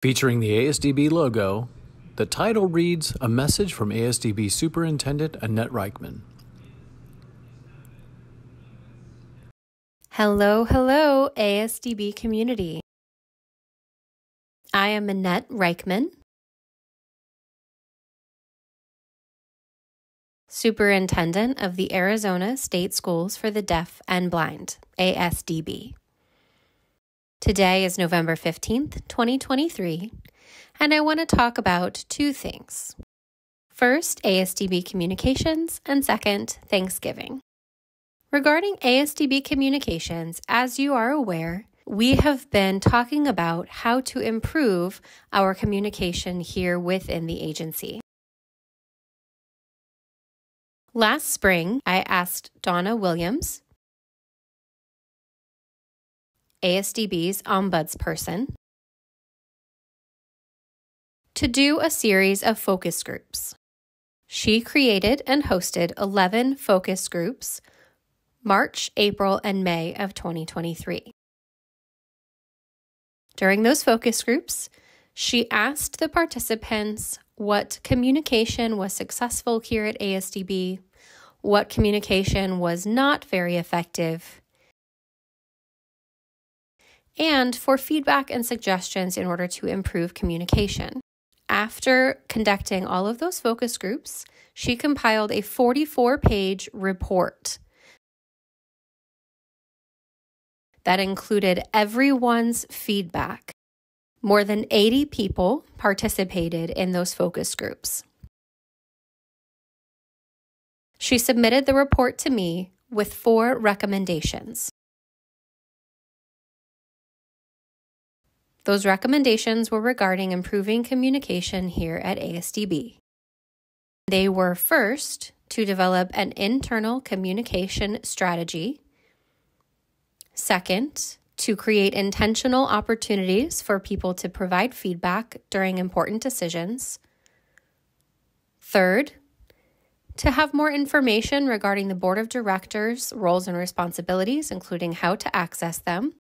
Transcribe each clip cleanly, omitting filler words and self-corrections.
Featuring the ASDB logo, the title reads, "A Message from ASDB Superintendent Annette Reichman." Hello, hello, ASDB community. I am Annette Reichman, Superintendent of the Arizona State Schools for the Deaf and Blind, ASDB. Today is November 15th, 2023, and I want to talk about two things. First, ASDB communications, and second, Thanksgiving. Regarding ASDB communications, as you are aware, we have been talking about how to improve our communication here within the agency. Last spring, I asked Donna Williams, ASDB's ombudsperson, to do a series of focus groups. She created and hosted 11 focus groups, March, April, and May of 2023. During those focus groups, she asked the participants what communication was successful here at ASDB, what communication was not very effective, and for feedback and suggestions in order to improve communication. After conducting all of those focus groups, she compiled a 44-page report that included everyone's feedback. More than 80 people participated in those focus groups. She submitted the report to me with 4 recommendations. Those recommendations were regarding improving communication here at ASDB. They were first, to develop an internal communication strategy. Second, to create intentional opportunities for people to provide feedback during important decisions. Third, to have more information regarding the board of directors' roles and responsibilities, including how to access them.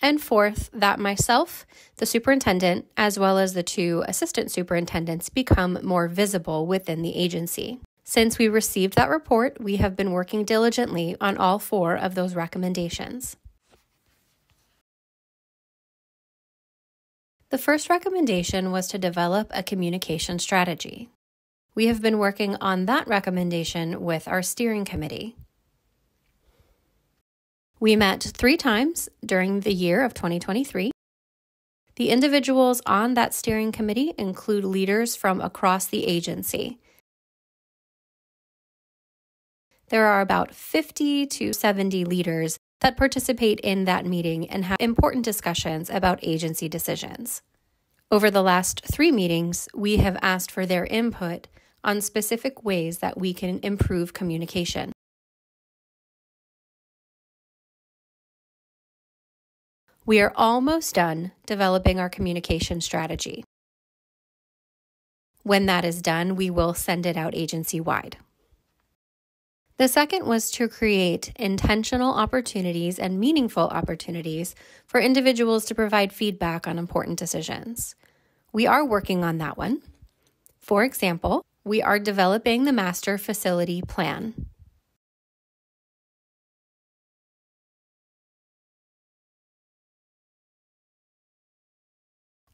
And fourth, that myself, the superintendent, as well as the 2 assistant superintendents, become more visible within the agency. Since we received that report, we have been working diligently on all 4 of those recommendations. The first recommendation was to develop a communication strategy. We have been working on that recommendation with our steering committee. We met 3 times during the year of 2023. The individuals on that steering committee include leaders from across the agency. There are about 50 to 70 leaders that participate in that meeting and have important discussions about agency decisions. Over the last 3 meetings, we have asked for their input on specific ways that we can improve communication. We are almost done developing our communication strategy. When that is done, we will send it out agency-wide. The second was to create intentional opportunities and meaningful opportunities for individuals to provide feedback on important decisions. We are working on that one. For example, we are developing the master facility plan.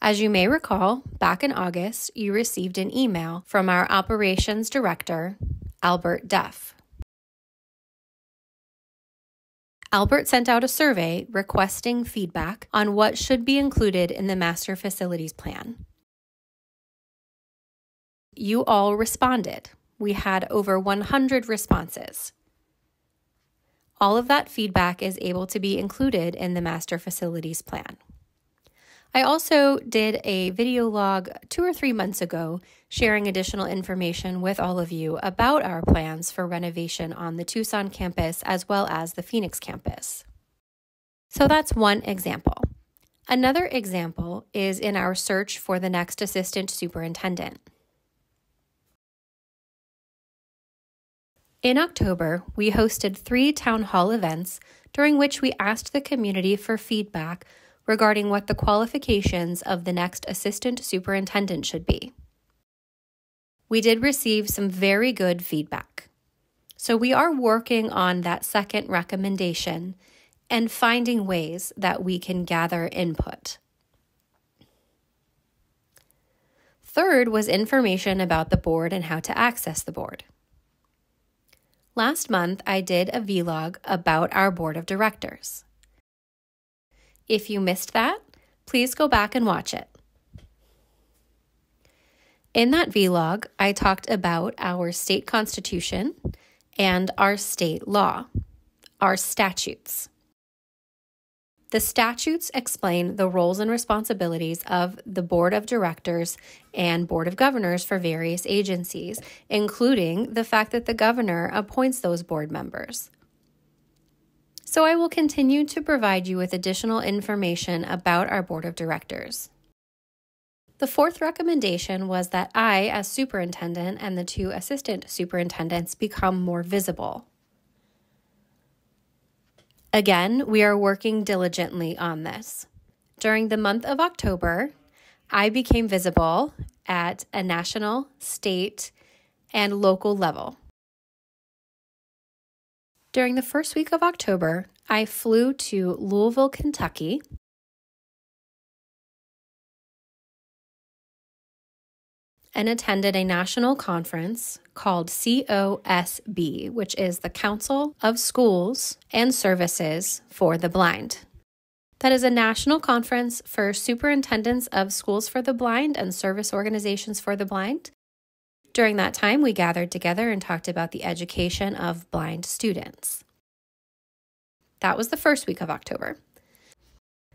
As you may recall, back in August, you received an email from our operations director, Albert Duff. Albert sent out a survey requesting feedback on what should be included in the master facilities plan. You all responded. We had over 100 responses. All of that feedback is able to be included in the master facilities plan. I also did a video log 2 or 3 months ago sharing additional information with all of you about our plans for renovation on the Tucson campus as well as the Phoenix campus. So that's one example. Another example is in our search for the next assistant superintendent. In October, we hosted 3 town hall events during which we asked the community for feedback regarding what the qualifications of the next assistant superintendent should be. We did receive some very good feedback. So we are working on that second recommendation and finding ways that we can gather input. Third was information about the board and how to access the board. Last month, I did a vlog about our board of directors. If you missed that, please go back and watch it. In that vlog, I talked about our state constitution and our state law, our statutes. The statutes explain the roles and responsibilities of the board of directors and board of governors for various agencies, including the fact that the governor appoints those board members. So I will continue to provide you with additional information about our board of directors. The fourth recommendation was that I, as superintendent, and the two assistant superintendents become more visible. Again, we are working diligently on this. During the month of October, I became visible at a national, state, and local level. During the first week of October, I flew to Louisville, Kentucky, and attended a national conference called COSB, which is the Council of Schools and Services for the Blind. That is a national conference for superintendents of schools for the blind and service organizations for the blind. During that time, we gathered together and talked about the education of blind students. That was the first week of October.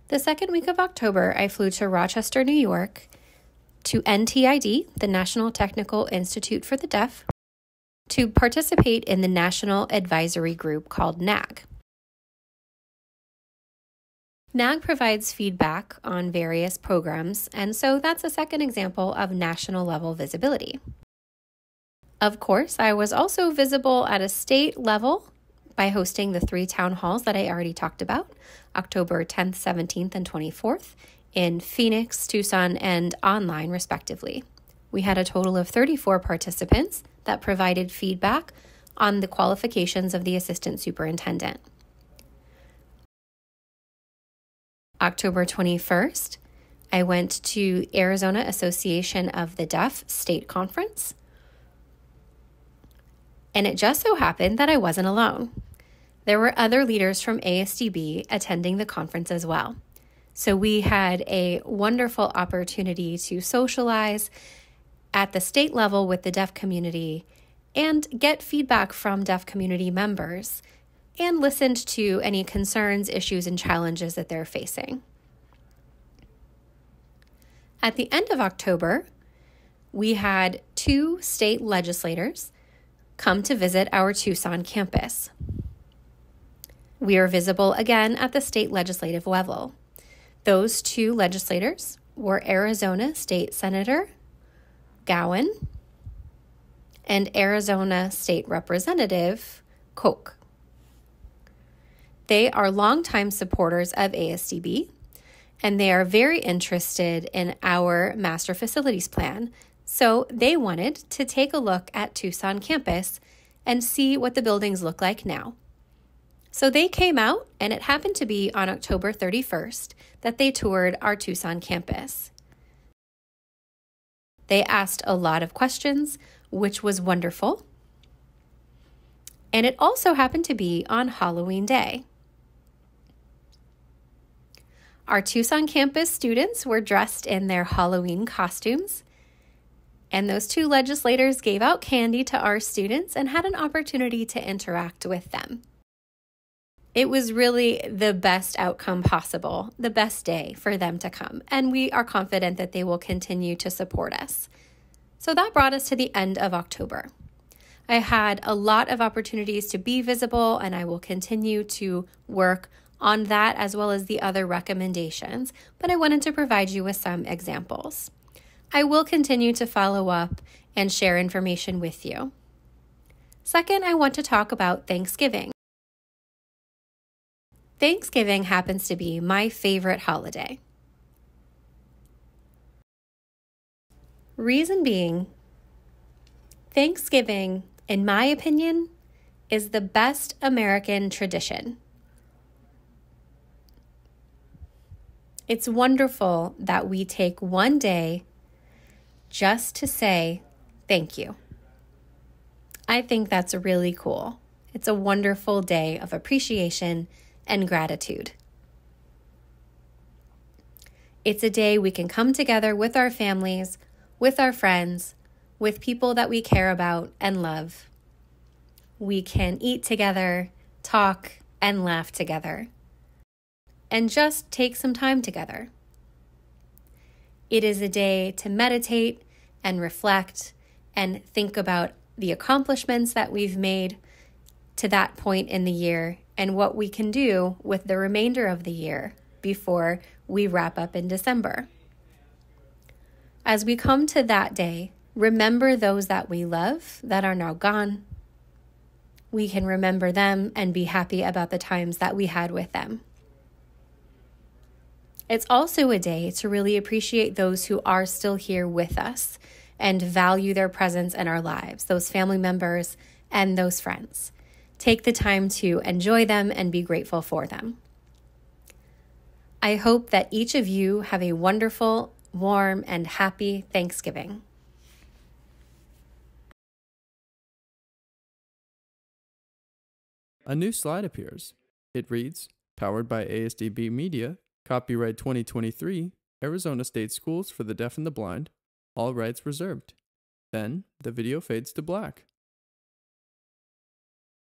The second week of October, I flew to Rochester, New York, to NTID, the National Technical Institute for the Deaf, to participate in the national advisory group called NAG. NAG provides feedback on various programs, and so that's a second example of national level visibility. Of course, I was also visible at a state level by hosting the 3 town halls that I already talked about, October 10th, 17th, and 24th, in Phoenix, Tucson, and online, respectively. We had a total of 34 participants that provided feedback on the qualifications of the assistant superintendent. October 21st, I went to Arizona Association of the Deaf State Conference, and it just so happened that I wasn't alone. There were other leaders from ASDB attending the conference as well. So we had a wonderful opportunity to socialize at the state level with the deaf community and get feedback from deaf community members and listened to any concerns, issues, and challenges that they're facing. At the end of October, we had 2 state legislators come to visit our Tucson campus. We are visible again at the state legislative level. Those 2 legislators were Arizona State Senator Gowan and Arizona State Representative Koch. They are longtime supporters of ASDB, and they are very interested in our master facilities plan. So they wanted to take a look at Tucson campus and see what the buildings look like now. So they came out, and it happened to be on October 31st that they toured our Tucson campus. They asked a lot of questions, which was wonderful. And it also happened to be on Halloween Day. Our Tucson campus students were dressed in their Halloween costumes, and those 2 legislators gave out candy to our students and had an opportunity to interact with them. It was really the best outcome possible, the best day for them to come, and we are confident that they will continue to support us. So that brought us to the end of October. I had a lot of opportunities to be visible, and I will continue to work on that as well as the other recommendations, but I wanted to provide you with some examples. I will continue to follow up and share information with you. Second, I want to talk about Thanksgiving. Thanksgiving happens to be my favorite holiday. Reason being, Thanksgiving, in my opinion, is the best American tradition. It's wonderful that we take one day just to say thank you. I think that's really cool. It's a wonderful day of appreciation and gratitude. It's a day we can come together with our families, with our friends, with people that we care about and love. We can eat together, talk, and laugh together, and just take some time together. It is a day to meditate and reflect and think about the accomplishments that we've made to that point in the year and what we can do with the remainder of the year before we wrap up in December. As we come to that day, remember those that we love that are now gone. We can remember them and be happy about the times that we had with them. It's also a day to really appreciate those who are still here with us and value their presence in our lives, those family members and those friends. Take the time to enjoy them and be grateful for them. I hope that each of you have a wonderful, warm, and happy Thanksgiving. A new slide appears. It reads, "Powered by ASDB Media, copyright 2023, Arizona State Schools for the Deaf and the Blind, all rights reserved." Then the video fades to black.